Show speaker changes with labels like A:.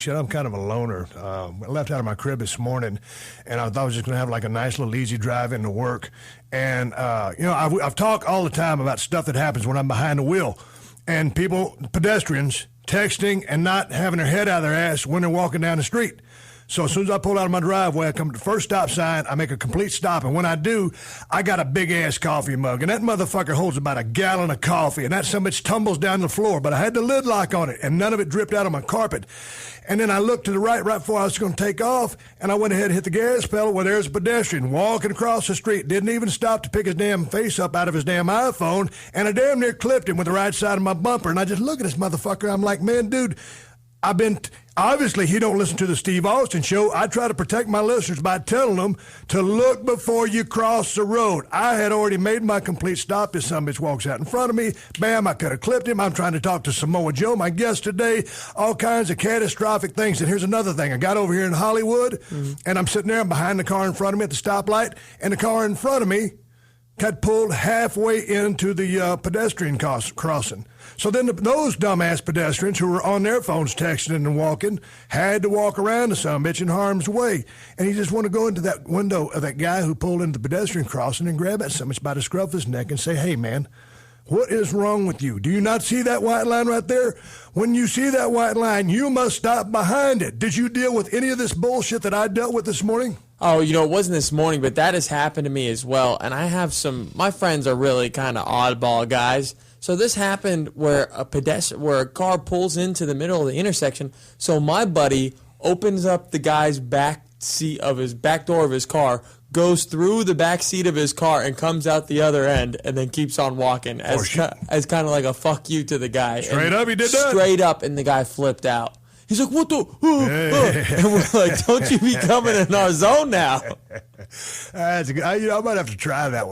A: Shit, I'm kind of a loner. I left out of my crib this morning, and I thought I was just going to have like a nice little easy drive into work. And, I've talked all the time about stuff that happens when I'm behind the wheel. And pedestrians, texting and not having their head out of their ass when they're walking down the street. So as soon as I pull out of my driveway, I come to the first stop sign, I make a complete stop, and when I do, I got a big-ass coffee mug, and that motherfucker holds about a gallon of coffee, and that sumbitch tumbles down the floor, but I had the lid lock on it, and none of it dripped out on my carpet. And then I looked to the right before I was going to take off, and I went ahead and hit the gas pedal. Well, there's a pedestrian walking across the street, didn't even stop to pick his damn face up out of his damn iPhone, and I damn near clipped him with the right side of my bumper, and I just look at this motherfucker, I'm like, man, dude, obviously, he don't listen to the Steve Austin show. I try to protect my listeners by telling them to look before you cross the road. I had already made my complete stop. This sumbitch walks out in front of me. Bam, I could have clipped him. I'm trying to talk to Samoa Joe, my guest today. All kinds of catastrophic things. And here's another thing. I got over here in Hollywood, and I'm sitting there behind the car in front of me at the stoplight, and the car in front of me had pulled halfway into the pedestrian crossing. So then those dumbass pedestrians who were on their phones texting and walking had to walk around the sumbitch in harm's way. And you just want to go into that window of that guy who pulled into the pedestrian crossing and grab that sumbitch by the scruff of his neck and say, hey, man, what is wrong with you? Do you not see that white line right there? When you see that white line, you must stop behind it. Did you deal with any of this bullshit that I dealt with this morning?
B: Oh, it wasn't this morning, but that has happened to me as well. And I have my friends are really kind of oddball guys. So this happened where a car pulls into the middle of the intersection. So my buddy opens up the guy's back door of his car, goes through the back seat of his car and comes out the other end and then keeps on walking as kind of like a fuck you to the guy.
A: Straight up, he did that? Straight
B: up, and the guy flipped out. He's like, what the? And we're like, don't you be coming in our zone now.
A: That's good. I might have to try that one.